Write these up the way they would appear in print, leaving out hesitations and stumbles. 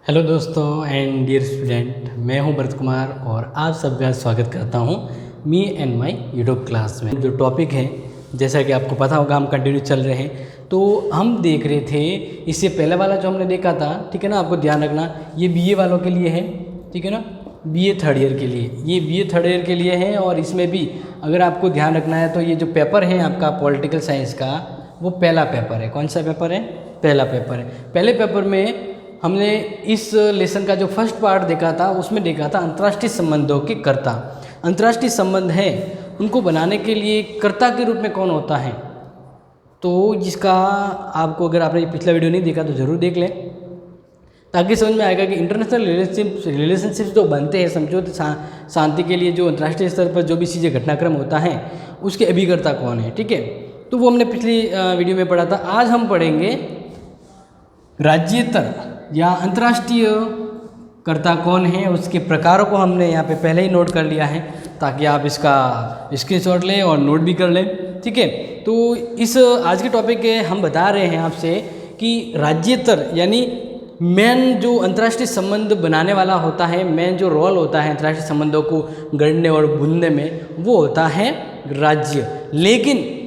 Hello दोस्तों and dear student, मैं हूं भरत कुमार और आप सबका स्वागत करता हूं me and my YouTube class में। जो टॉपिक है, जैसा कि आपको पता होगा, हम कंटिन्यू चल रहे हैं। तो हम देख रहे थे, इससे पहले वाला जो हमने देखा था, ठीक है ना, आपको ध्यान रखना, ये बीए वालों के लिए है, ठीक है ना, बीए थर्ड ईयर के लिए, ये बीए थर्ड ईयर के लिए है। और इसमें भी अगर आपको ध्यान रखना है तो ये जो पेपर है आपका पॉलिटिकल साइंस का, वो पहला पेपर है। कौन सा पेपर है? पहला पेपर है। पहले पेपर में हमने इस लेसन का जो फर्स्ट पार्ट देखा था, उसमें देखा था अंतर्राष्ट्रीय संबंधों के कर्ता। अंतर्राष्ट्रीय संबंध है, उनको बनाने के लिए कर्ता के रूप में कौन होता है। तो जिसका आपको, अगर आपने पिछला वीडियो नहीं देखा तो ज़रूर देख लें, ताकि समझ में आएगा कि इंटरनेशनल रिलेशनशिप्स जो बनते हैं, समझौते शांति के लिए, जो अंतर्राष्ट्रीय स्तर पर जो भी चीज़ें घटनाक्रम होता है, उसके अभिकर्ता कौन है। ठीक है, तो वो हमने पिछली वीडियो में पढ़ा था। आज हम पढ़ेंगे राज्येतर या अंतर्राष्ट्रीय कर्ता कौन है, उसके प्रकारों को हमने यहाँ पे पहले ही नोट कर लिया है, ताकि आप इसका स्क्रीनशॉट लें और नोट भी कर लें। ठीक है, तो इस आज के टॉपिक के हम बता रहे हैं आपसे कि राज्येतर यानी मेन जो अंतर्राष्ट्रीय संबंध बनाने वाला होता है, मेन जो रोल होता है अंतर्राष्ट्रीय संबंधों को गढ़ने और बुनने में, वो होता है राज्य। लेकिन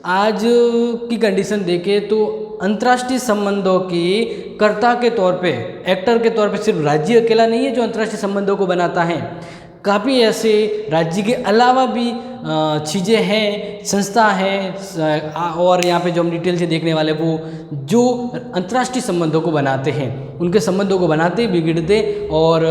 आज की कंडीशन देखें तो अंतर्राष्ट्रीय संबंधों की कर्ता के तौर पे, एक्टर के तौर पे सिर्फ राज्य अकेला नहीं है जो अंतर्राष्ट्रीय संबंधों को बनाता है। काफ़ी ऐसे राज्य के अलावा भी चीज़ें हैं, संस्था हैं, और यहाँ पे जो हम डिटेल से देखने वाले वो जो अंतर्राष्ट्रीय संबंधों को बनाते हैं, उनके संबंधों को बनाते, बिगड़ते और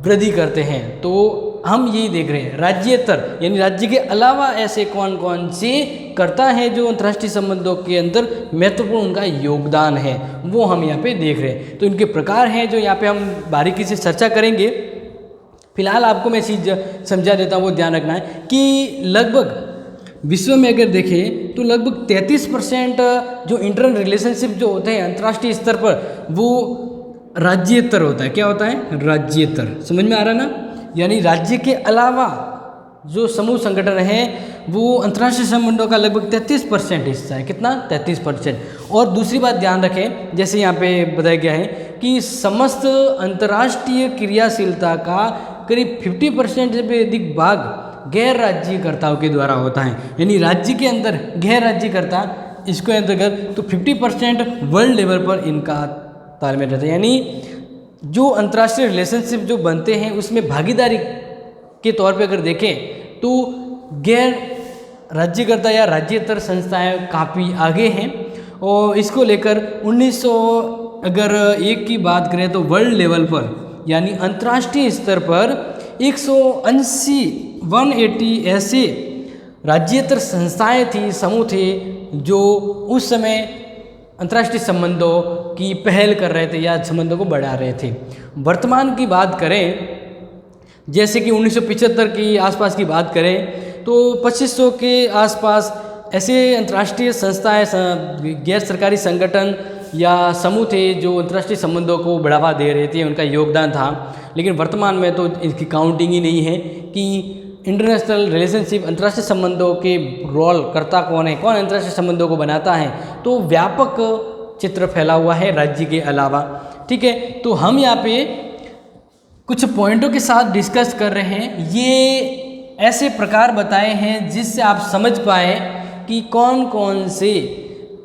वृद्धि करते हैं। तो हम यही देख रहे हैं, राज्येतर यानी राज्य के अलावा ऐसे कौन कौन से कर्ता है जो अंतर्राष्ट्रीय संबंधों के अंदर महत्वपूर्ण उनका योगदान है, वो हम यहाँ पे देख रहे हैं। तो इनके प्रकार हैं जो यहाँ पे हम बारीकी से चर्चा करेंगे। फिलहाल आपको मैं चीज़ समझा देता हूँ, वो ध्यान रखना है कि लगभग विश्व में अगर देखें तो लगभग 33% जो इंटरनल रिलेशनशिप जो होते हैं अंतर्राष्ट्रीय स्तर पर, वो राज्येतर होता है। क्या होता है? राज्येतर। समझ में आ रहा ना? यानी राज्य के अलावा जो समूह संगठन है वो अंतर्राष्ट्रीय संबंधों का लगभग 33% हिस्सा है। कितना? 33%। और दूसरी बात ध्यान रखें, जैसे यहाँ पे बताया गया है कि समस्त अंतर्राष्ट्रीय क्रियाशीलता का करीब 50% से भी अधिक भाग गैर राज्यकर्ताओं के द्वारा होता है। यानी राज्य के अंदर गैर राज्यकर्ता, इसको अंतर्गत तो 50% वर्ल्ड लेवल पर इनका तालमेल रहता है। यानी जो अंतर्राष्ट्रीय रिलेशनशिप जो बनते हैं उसमें भागीदारी के तौर पे अगर देखें तो गैर राज्यकर्ता या राज्येतर संस्थाएं काफ़ी आगे हैं। और इसको लेकर 1900 अगर एक की बात करें तो वर्ल्ड लेवल पर यानी अंतर्राष्ट्रीय स्तर पर 180 ऐसे राज्येतर संस्थाएं थी, समूह थे, जो उस समय अंतर्राष्ट्रीय संबंधों की पहल कर रहे थे या संबंधों को बढ़ा रहे थे। वर्तमान की बात करें, जैसे कि 1975 की आसपास की बात करें तो 2500 के आसपास ऐसे अंतर्राष्ट्रीय संस्थाएं, गैर सरकारी संगठन या समूह थे जो अंतर्राष्ट्रीय संबंधों को बढ़ावा दे रहे थे, उनका योगदान था। लेकिन वर्तमान में तो इसकी काउंटिंग ही नहीं है कि इंटरनेशनल रिलेशनशिप, अंतर्राष्ट्रीय संबंधों के रोल कर्ता कौन है, कौन अंतर्राष्ट्रीय संबंधों को बनाता है। तो व्यापक चित्र फैला हुआ है राज्य के अलावा। ठीक है, तो हम यहाँ पे कुछ पॉइंटों के साथ डिस्कस कर रहे हैं। ये ऐसे प्रकार बताए हैं जिससे आप समझ पाए कि कौन कौन से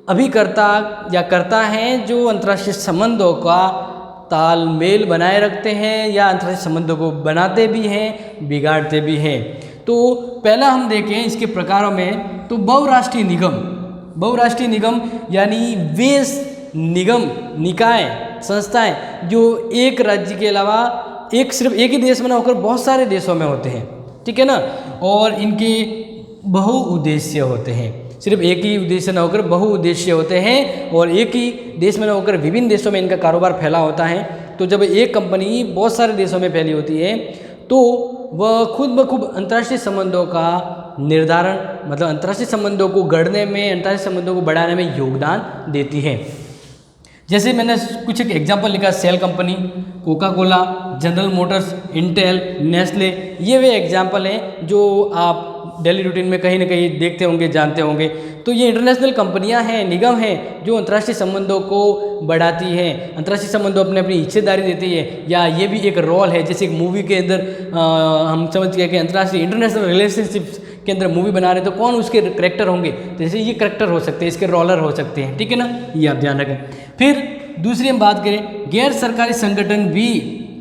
अभिकर्ता या कर्ता हैं जो अंतर्राष्ट्रीय संबंधों का तालमेल बनाए रखते हैं या अंतर्राष्ट्रीय संबंधों को बनाते भी हैं, बिगाड़ते भी हैं। तो पहला हम देखें इसके प्रकारों में, तो बहुराष्ट्रीय निगम यानी वे निगम, निकाय, संस्थाएं जो एक राज्य के अलावा सिर्फ एक ही देश में ना होकर बहुत सारे देशों में होते हैं। ठीक है ना? और इनके बहुउद्देश्य होते हैं, सिर्फ एक ही उद्देश्य न होकर बहुउद्देश्य होते हैं, और एक ही देश में न होकर विभिन्न देशों में इनका कारोबार फैला होता है। तो जब एक कंपनी बहुत सारे देशों में फैली होती है तो वह खुद ब खुद अंतर्राष्ट्रीय संबंधों का निर्धारण, मतलब अंतर्राष्ट्रीय संबंधों को गढ़ने में, अंतर्राष्ट्रीय संबंधों को बढ़ाने में योगदान देती है। जैसे मैंने कुछ एक एग्जाम्पल लिखा, Shell company, Coca Cola, General Motors, Intel, Nestle, ये वे एग्जाम्पल हैं जो आप डेली रूटीन में कहीं ना कहीं देखते होंगे, जानते होंगे। तो ये इंटरनेशनल कंपनियां हैं, निगम हैं जो अंतर्राष्ट्रीय संबंधों को बढ़ाती हैं, अंतर्राष्ट्रीय संबंधों अपने अपनी हिस्सेदारी देती है, या ये भी एक रोल है। जैसे एक मूवी के अंदर हम समझ गए कि अंतर्राष्ट्रीय इंटरनेशनल रिलेशनशिप्स के अंदर मूवी बना रहे तो कौन उसके करेक्टर होंगे, तो जैसे ये करेक्टर हो सकते हैं, इसके रोलर हो सकते हैं, ठीक है ना, ये आप ध्यान रखें। फिर दूसरी हम बात करें, गैर सरकारी संगठन भी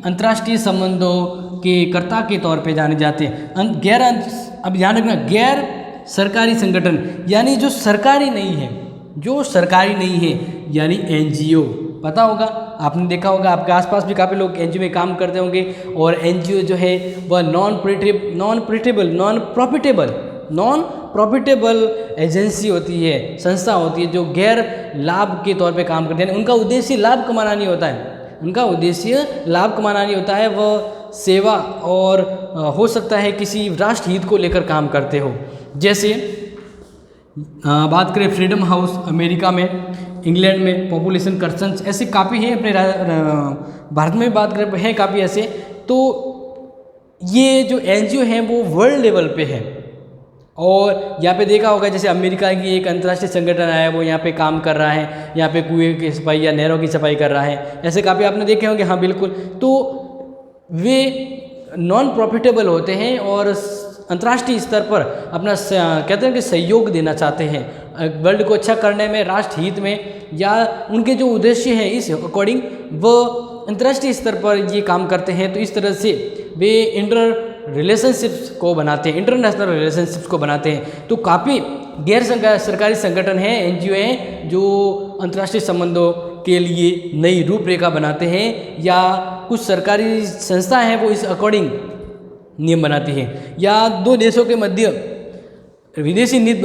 अंतर्राष्ट्रीय संबंधों के कर्ता के तौर पे जाने जाते हैं। अब ध्यान रखना, गैर सरकारी संगठन यानी जो सरकारी नहीं है, जो सरकारी नहीं है, यानी एनजीओ। पता होगा, आपने देखा होगा, आपके आसपास भी काफ़ी लोग एनजीओ में काम करते होंगे। और एनजीओ जो है वह नॉन प्रॉफिटेबल एजेंसी होती है, संस्था होती है जो गैर लाभ के तौर पे काम करते हैं। उनका उद्देश्य लाभ कमाना नहीं होता है, उनका उद्देश्य लाभ कमाना नहीं होता है, वह सेवा और हो सकता है किसी राष्ट्र हित को लेकर काम करते हो। जैसे बात करें फ्रीडम हाउस अमेरिका में, इंग्लैंड में, पॉपुलेशन कंसर्न्स, ऐसे काफ़ी हैं। अपने भारत में भी बात करें हैं काफ़ी ऐसे। तो ये जो एनजीओ हैं वो वर्ल्ड लेवल पे है। और यहाँ पे देखा होगा जैसे अमेरिका की एक अंतर्राष्ट्रीय संगठन आया, वो यहाँ पे काम कर रहा है, यहाँ पे कुएं की सफाई या नहरों की सफाई कर रहा है, ऐसे काफ़ी आपने देखे होंगे। हाँ बिल्कुल, तो वे नॉन प्रॉफिटेबल होते हैं और अंतर्राष्ट्रीय स्तर पर अपना कहते हैं कि सहयोग देना चाहते हैं वर्ल्ड को अच्छा करने में, राष्ट्र हित में, या उनके जो उद्देश्य हैं इस अकॉर्डिंग वो अंतर्राष्ट्रीय स्तर पर ये काम करते हैं। तो इस तरह से वे इंटरनेशनल रिलेशनशिप्स को बनाते हैं। तो काफ़ी गैर सरकारी संगठन हैं, एनजीओ हैं जो अंतर्राष्ट्रीय संबंधों के लिए नई रूपरेखा बनाते हैं, या कुछ सरकारी संस्था हैं वो इस अकॉर्डिंग नियम बनाती हैं। या दो देशों के मध्य विदेशी नीति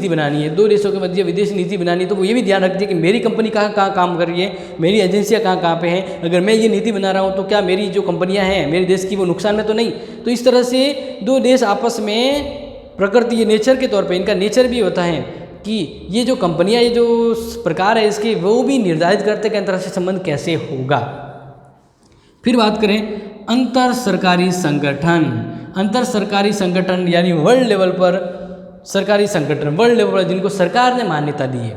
बनानी है, दो देशों के मध्य विदेशी नीति बनानी है, तो वो ये भी ध्यान रखती है कि मेरी कंपनी कहाँ काम कर रही है, मेरी एजेंसियाँ कहाँ पे हैं, अगर मैं ये नीति बना रहा हूँ तो क्या मेरी जो कंपनियाँ हैं मेरे देश की वो नुकसान में तो नहीं। तो इस तरह से दो देश आपस में प्रकृति, ये नेचर के तौर पर इनका नेचर भी होता है कि ये जो कंपनियाँ, ये जो प्रकार है इसके, वो भी निर्धारित करते हैं कि अंतर्राष्ट्रीय संबंध कैसे होगा। फिर बात करें अंतर सरकारी संगठन यानी वर्ल्ड लेवल पर सरकारी संगठन, वर्ल्ड लेवल पर जिनको सरकार ने मान्यता दी है,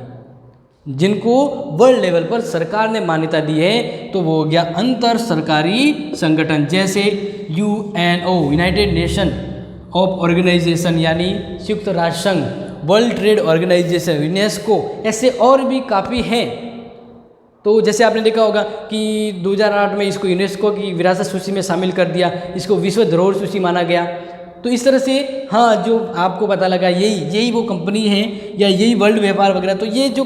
जिनको वर्ल्ड लेवल पर सरकार ने मान्यता दी है, तो वो हो गया अंतर सरकारी संगठन। जैसे UNO, United Nation of Organization यानी संयुक्त राष्ट्र संघ, वर्ल्ड ट्रेड ऑर्गेनाइजेशन, यूनेस्को, ऐसे और भी काफ़ी हैं। तो जैसे आपने देखा होगा कि 2008 में इसको यूनेस्को की विरासत सूची में शामिल कर दिया, इसको विश्व धरोहर सूची माना गया। तो इस तरह से हाँ, जो आपको पता लगा यही वो कंपनी है या यही वर्ल्ड व्यापार वगैरह, तो ये जो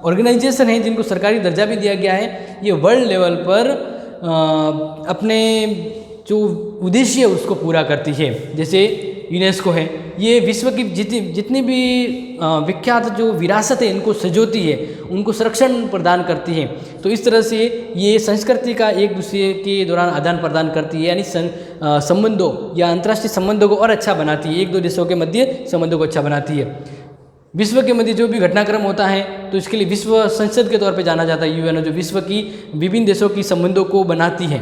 ऑर्गेनाइजेशन है जिनको सरकारी दर्जा भी दिया गया है, ये वर्ल्ड लेवल पर अपने जो उद्देश्य है उसको पूरा करती है। जैसे यूनेस्को है, ये विश्व की जितनी भी विख्यात जो विरासत है इनको सजोती है, उनको संरक्षण प्रदान करती है। तो इस तरह से ये संस्कृति का एक दूसरे के दौरान आदान प्रदान करती है, यानी संबंधों या अंतर्राष्ट्रीय संबंधों को और अच्छा बनाती है, एक दो देशों के मध्य संबंधों को अच्छा बनाती है। विश्व के मध्य जो भी घटनाक्रम होता है तो इसके लिए विश्व संसद के तौर पर जाना जाता है यूएनओ, जो विश्व की विभिन्न देशों की संबंधों को बनाती है।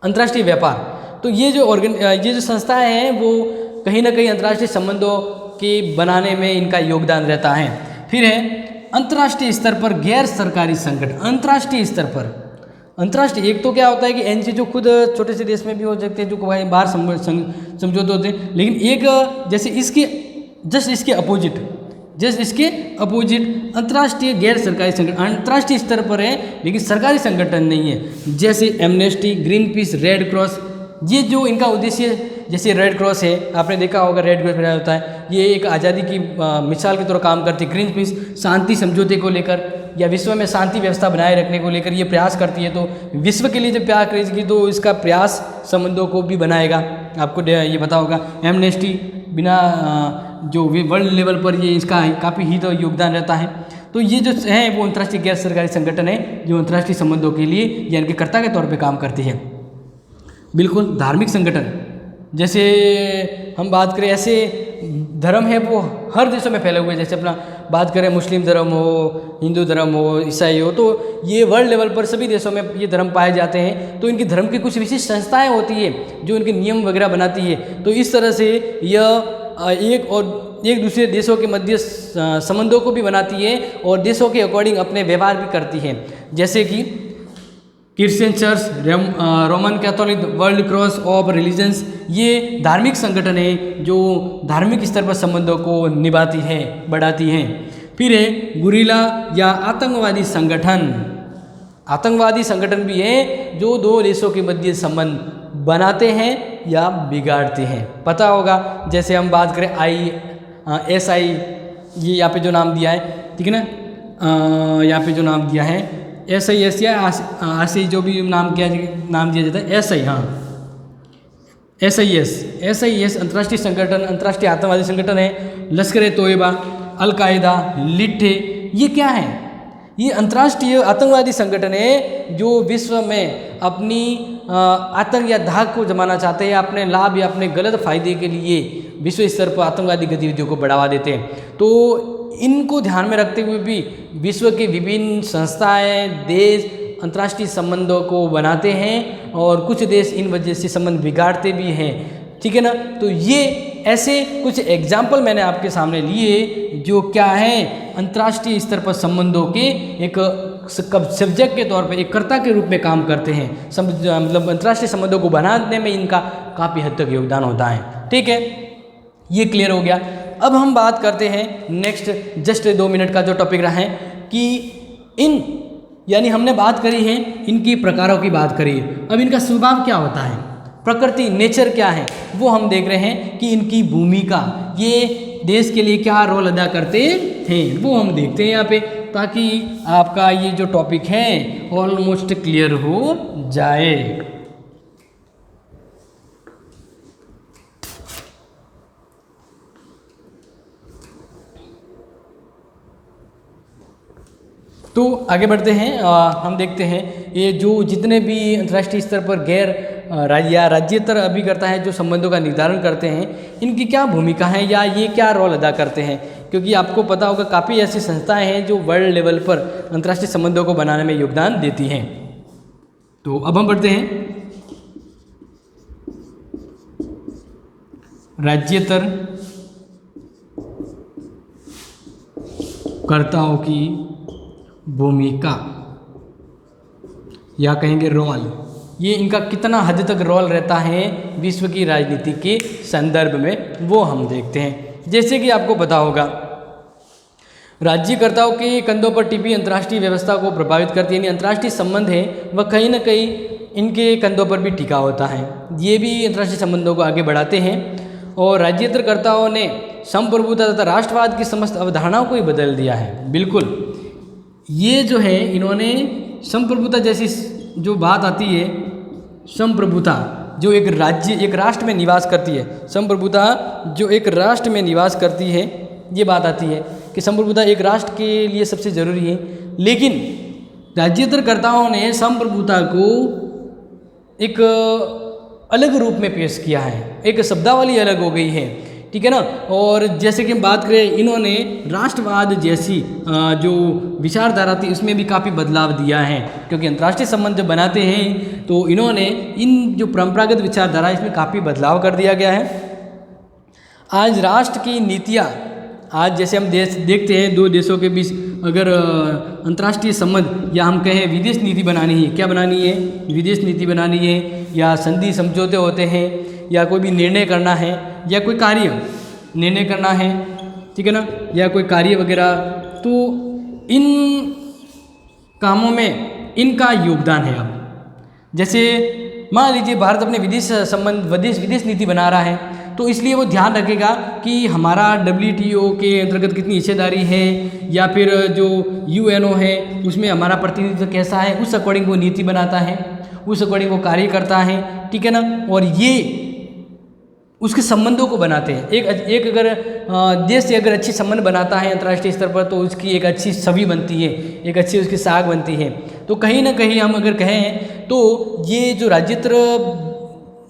अंतर्राष्ट्रीय व्यापार, तो ये जो संस्थाएं हैं वो कहीं ना कहीं अंतर्राष्ट्रीय संबंधों के बनाने में इनका योगदान रहता है। फिर है अंतर्राष्ट्रीय स्तर पर गैर सरकारी संगठन। अंतर्राष्ट्रीय स्तर पर अंतर्राष्ट्रीय, एक तो क्या होता है कि एनजीओ जो खुद छोटे से देश में भी हो सकते हैं, जो बाहर समझौते होते हैं, लेकिन एक जैसे इसके अपोजिट अंतर्राष्ट्रीय गैर सरकारी संगठन अंतर्राष्ट्रीय स्तर पर है लेकिन सरकारी संगठन नहीं है। जैसे amnesty, green peas, red cross, ये जो इनका उद्देश्य, जैसे रेड क्रॉस है, आपने देखा होगा रेड क्रॉस बनाया होता है, ये एक आज़ादी की मिसाल की तरह काम करती है। ग्रीन पीस शांति समझौते को लेकर या विश्व में शांति व्यवस्था बनाए रखने को लेकर ये प्रयास करती है। तो विश्व के लिए जब प्रयास करेगी तो इसका प्रयास संबंधों को भी बनाएगा, आपको ये पता होगा। एमनेस्टी बिना जो वर्ल्ड लेवल पर ये इसका काफ़ी हित और योगदान रहता है। तो ये जो है वो अंतर्राष्ट्रीय गैर सरकारी संगठन है जो अंतर्राष्ट्रीय संबंधों के लिए या इनके कर्ता के तौर पर काम करती है। बिल्कुल धार्मिक संगठन, जैसे हम बात करें ऐसे धर्म है वो हर देशों में फैले हुए हैं। जैसे अपना बात करें मुस्लिम धर्म हो, हिंदू धर्म हो, ईसाई हो, तो ये वर्ल्ड लेवल पर सभी देशों में ये धर्म पाए जाते हैं। तो इनकी धर्म की कुछ विशिष्ट संस्थाएं होती है जो इनके नियम वगैरह बनाती है। तो इस तरह से यह एक दूसरे देशों के मध्य संबंधों को भी बनाती है और देशों के अकॉर्डिंग अपने व्यवहार भी करती है। जैसे कि Christian church, Roman Catholic, world cross of religions, ये धार्मिक संगठन है जो धार्मिक स्तर पर संबंधों को निभाती है, बढ़ाती हैं। फिर है गुरिल्ला या आतंकवादी संगठन। आतंकवादी संगठन भी है जो दो देशों के मध्य संबंध बनाते हैं या बिगाड़ते हैं। पता होगा, जैसे हम बात करें ISI, ये यहाँ पे जो नाम दिया है, ठीक है ना, यहाँ पे जो नाम दिया है SIS या ASI, जो भी नाम दिया जाता है, SI, हाँ SIS अंतर्राष्ट्रीय संगठन, अंतर्राष्ट्रीय आतंकवादी संगठन है। लश्कर ए तोयबा, अल-कायदा, लिट्टे, ये क्या है? ये अंतर्राष्ट्रीय आतंकवादी संगठन है जो विश्व में अपनी आतंक या धाक को जमाना चाहते हैं, अपने लाभ या अपने गलत फायदे के लिए विश्व स्तर पर आतंकवादी गतिविधियों को बढ़ावा देते हैं। तो इनको ध्यान में रखते हुए भी विश्व के विभिन्न संस्थाएं, देश अंतर्राष्ट्रीय संबंधों को बनाते हैं और कुछ देश इन वजह से संबंध बिगाड़ते भी हैं, ठीक है ना। तो ये ऐसे कुछ एग्जाम्पल मैंने आपके सामने लिए जो क्या है, अंतर्राष्ट्रीय स्तर पर संबंधों के एक सब्जेक्ट के तौर पे, एक कर्ता के रूप में काम करते हैं। मतलब अंतर्राष्ट्रीय संबंधों को बनाने में इनका काफ़ी हद तक योगदान होता है, ठीक है। ये क्लियर हो गया। अब हम बात करते हैं नेक्स्ट, जस्ट 2 मिनट का जो टॉपिक रहा है कि यानी हमने बात करी है इनकी प्रकारों की बात करी है। अब इनका स्वभाव क्या होता है, प्रकृति, नेचर क्या है, वो हम देख रहे हैं कि इनकी भूमिका, ये देश के लिए क्या रोल अदा करते हैं, वो हम देखते हैं यहाँ पे, ताकि आपका ये जो टॉपिक है ऑलमोस्ट क्लियर हो जाए। तो आगे बढ़ते हैं, हम देखते हैं ये जो जितने भी अंतर्राष्ट्रीय स्तर पर गैर राज्येतर अभिकर्ता है जो संबंधों का निर्धारण करते हैं, इनकी क्या भूमिका है या ये क्या रोल अदा करते हैं। क्योंकि आपको पता होगा काफ़ी ऐसी संस्थाएं हैं जो वर्ल्ड लेवल पर अंतर्राष्ट्रीय संबंधों को बनाने में योगदान देती हैं। तो अब हम बढ़ते हैं राज्येतर कर्ताओं की भूमिका या कहेंगे रोल, ये इनका कितना हद तक रोल रहता है विश्व की राजनीति के संदर्भ में, वो हम देखते हैं। जैसे कि आपको पता होगा राज्यकर्ताओं के कंधों पर टिकी अंतर्राष्ट्रीय व्यवस्था को प्रभावित करती है, यानी अंतर्राष्ट्रीय संबंध है वह कहीं ना कहीं इनके कंधों पर भी टिका होता है। ये भी अंतर्राष्ट्रीय संबंधों को आगे बढ़ाते हैं और राज्येतरकर्ताओं ने संप्रभुता तथा राष्ट्रवाद की समस्त अवधारणाओं को ही बदल दिया है। बिल्कुल, ये जो है इन्होंने संप्रभुता जैसी जो बात आती है, संप्रभुता जो एक राज्य, एक राष्ट्र में निवास करती है, संप्रभुता जो एक राष्ट्र में निवास करती है, ये बात आती है कि संप्रभुता एक राष्ट्र के लिए सबसे ज़रूरी है। लेकिन राज्येतरकर्ताओं ने संप्रभुता को एक अलग रूप में पेश किया है, एक शब्दावली अलग हो गई है, ठीक है ना। और जैसे कि हम बात करें, इन्होंने राष्ट्रवाद जैसी जो विचारधारा थी उसमें भी काफ़ी बदलाव दिया है, क्योंकि अंतर्राष्ट्रीय संबंध जब बनाते हैं तो इन्होंने इन जो परंपरागत विचारधारा इसमें काफ़ी बदलाव कर दिया गया है। आज राष्ट्र की नीतियाँ, आज जैसे हम देखते हैं दो देशों के बीच अगर अंतर्राष्ट्रीय संबंध या हम कहें विदेश नीति बनानी है, क्या बनानी है, विदेश नीति बनानी है, या संधि समझौते होते हैं, या कोई भी निर्णय करना है, या कोई कार्य निर्णय करना है, ठीक है ना, या कोई कार्य वगैरह, तो इन कामों में इनका योगदान है। अब जैसे मान लीजिए भारत अपने विदेश नीति बना रहा है, तो इसलिए वो ध्यान रखेगा कि हमारा WTO के अंतर्गत कितनी हिस्सेदारी है, या फिर जो UNO है उसमें हमारा प्रतिनिधित्व कैसा है, उस अकॉर्डिंग वो नीति बनाता है, उस अकॉर्डिंग वो कार्य करता है, ठीक है ना। और ये उसके संबंधों को बनाते हैं। एक अगर देश से अगर अच्छी संबंध बनाता है अंतर्राष्ट्रीय स्तर पर, तो उसकी एक अच्छी छवि बनती है, एक अच्छी उसकी साख बनती है। तो कहीं ना कहीं हम अगर कहें तो ये जो राज्येतर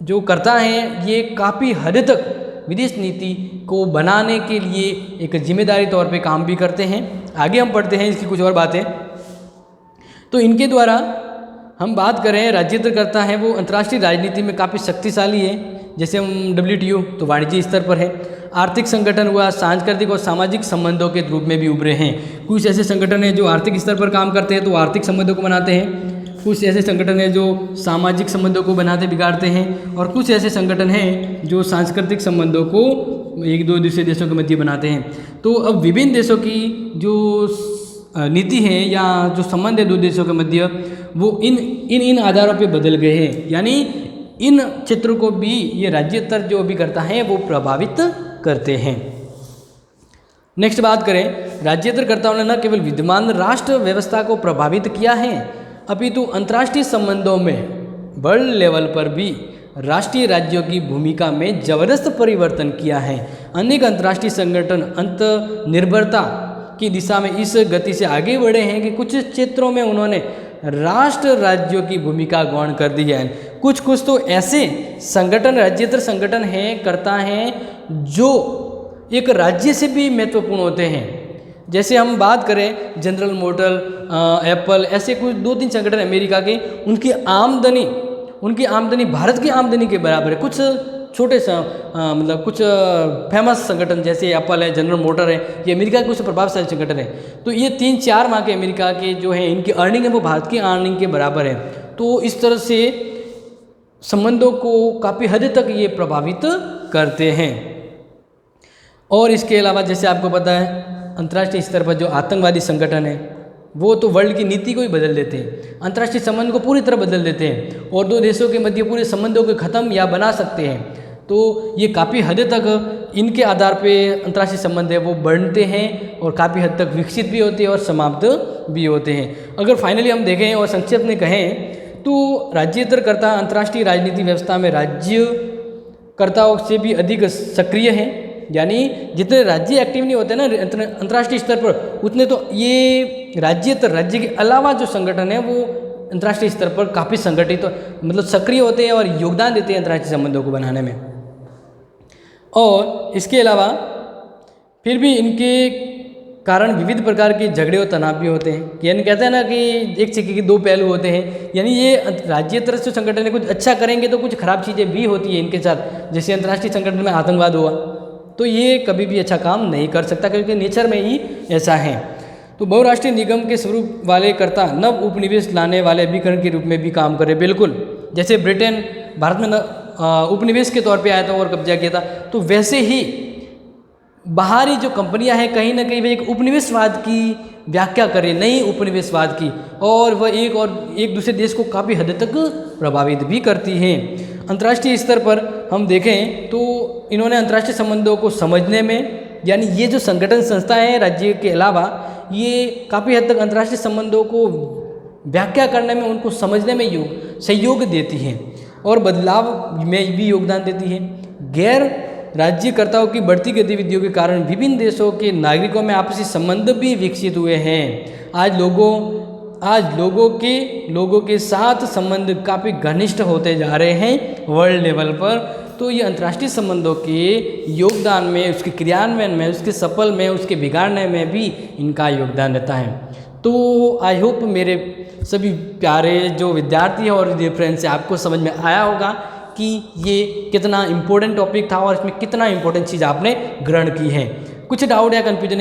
जो करता है, ये काफ़ी हद तक विदेश नीति को बनाने के लिए एक जिम्मेदारी तौर पे काम भी करते हैं। आगे हम पढ़ते हैं इसकी कुछ और बातें। तो इनके द्वारा हम बात करें राज्यतंत्रकर्ता हैं वो अंतर्राष्ट्रीय राजनीति में काफ़ी शक्तिशाली है। जैसे हम WTO तो वाणिज्य स्तर पर है, आर्थिक संगठन हुआ, सांस्कृतिक और सामाजिक संबंधों के रूप में भी उभरे हैं। कुछ ऐसे संगठन हैं जो आर्थिक स्तर पर काम करते हैं तो आर्थिक संबंधों को बनाते हैं, कुछ ऐसे संगठन हैं जो सामाजिक संबंधों को बनाते बिगाड़ते हैं, और कुछ ऐसे संगठन हैं जो सांस्कृतिक संबंधों को एक दो दूसरे देशों के मध्य बनाते हैं। तो अब विभिन्न देशों की जो नीति है या जो संबंध है दो देशों के मध्य वो इन आधारों पे बदल गए हैं, यानी इन क्षेत्रों को भी ये राज्यतर जो भी करता है वो प्रभावित करते हैं। नेक्स्ट बात करें, राज्यतंत्रकर्ताओं ने न केवल विद्यमान राष्ट्र व्यवस्था को प्रभावित किया है अपितु अंतर्राष्ट्रीय संबंधों में वर्ल्ड लेवल पर भी राष्ट्रीय राज्यों की भूमिका में जबरदस्त परिवर्तन किया है। अनेक अंतर्राष्ट्रीय संगठन अंत निर्भरता की दिशा में इस गति से आगे बढ़े हैं कि कुछ क्षेत्रों में उन्होंने राष्ट्र राज्यों की भूमिका गौण कर दी है। कुछ तो ऐसे संगठन राज्यतर संगठन हैं करता हैं जो एक राज्य से भी महत्वपूर्ण होते हैं। जैसे हम बात करें जनरल मोटर, एप्पल, ऐसे कुछ 2-3 संगठन अमेरिका के, उनकी आमदनी भारत की आमदनी के बराबर है। कुछ छोटे मतलब कुछ फेमस संगठन जैसे एप्पल है, जनरल मोटर है, ये अमेरिका के कुछ प्रभावशाली संगठन है। तो ये 3-4 माह के अमेरिका के जो है इनकी अर्निंग है वो भारत की अर्निंग के बराबर है। तो इस तरह से संबंधों को काफ़ी हद तक ये प्रभावित करते हैं। और इसके अलावा जैसे आपको पता है अंतर्राष्ट्रीय स्तर पर जो आतंकवादी संगठन है वो तो वर्ल्ड की नीति को ही बदल देते हैं, अंतर्राष्ट्रीय संबंध को पूरी तरह बदल देते हैं और दो देशों के मध्य पूरे संबंधों को ख़त्म या बना सकते हैं। तो ये काफ़ी हद तक इनके आधार पे अंतर्राष्ट्रीय संबंध है वो बढ़ते हैं और काफ़ी हद तक विकसित भी होते हैं और समाप्त भी होते हैं। अगर फाइनली हम देखें और संक्षेप में कहें तो राज्यतंत्रकर्ता अंतर्राष्ट्रीय राजनीति व्यवस्था में राज्यकर्ताओं से भी अधिक सक्रिय हैं, यानी जितने राज्य एक्टिव नहीं होते ना अंतर्राष्ट्रीय स्तर पर उतने तो ये राज्य के अलावा जो संगठन है वो अंतर्राष्ट्रीय स्तर पर काफ़ी संगठित तो, मतलब सक्रिय होते हैं और योगदान देते हैं अंतर्राष्ट्रीय संबंधों को बनाने में। और इसके अलावा फिर भी इनके कारण विविध प्रकार के झगड़े और तनाव भी होते हैं, यानी कहते हैं ना कि एक सिक्के के 2 पहलू होते हैं, यानी ये राज्यतर से संगठन कुछ अच्छा करेंगे तो कुछ खराब चीज़ें भी होती है इनके साथ। जैसे अंतर्राष्ट्रीय संगठन में आतंकवाद हुआ तो ये कभी भी अच्छा काम नहीं कर सकता क्योंकि नेचर में ही ऐसा है। तो बहुराष्ट्रीय निगम के स्वरूप वाले कर्ता नव उपनिवेश लाने वाले अभिकरण के रूप में भी काम करे। बिल्कुल जैसे ब्रिटेन भारत में उपनिवेश के तौर पे आया था और कब्जा किया था, तो वैसे ही बाहरी जो कंपनियां हैं कहीं ना कहीं वे एक उपनिवेशवाद की व्याख्या करें, नई उपनिवेशवाद की, और वह एक दूसरे देश को काफ़ी हद तक प्रभावित भी करती हैं। अंतर्राष्ट्रीय स्तर पर हम देखें तो इन्होंने अंतर्राष्ट्रीय संबंधों को समझने में, यानी ये जो संगठन संस्थाएं हैं राज्य के अलावा ये काफ़ी हद तक अंतर्राष्ट्रीय संबंधों को व्याख्या करने में, उनको समझने में सहयोग देती हैं और बदलाव में भी योगदान देती है। गैर राज्यकर्ताओं की बढ़ती गतिविधियों के कारण विभिन्न देशों के नागरिकों में आपसी संबंध भी विकसित हुए हैं। आज लोगों के साथ संबंध काफ़ी घनिष्ठ होते जा रहे हैं वर्ल्ड लेवल पर। तो ये अंतर्राष्ट्रीय संबंधों के योगदान में, उसके क्रियान्वयन में, उसके सफल में, उसके बिगाड़ने में भी इनका योगदान रहता है। तो आई होप मेरे सभी प्यारे जो विद्यार्थी और फ्रेंड्स हैं आपको समझ में आया होगा कि ये कितना इम्पोर्टेंट टॉपिक था और इसमें कितना इम्पोर्टेंट चीज़ आपने ग्रहण की है। कुछ डाउट या कन्फ्यूजन है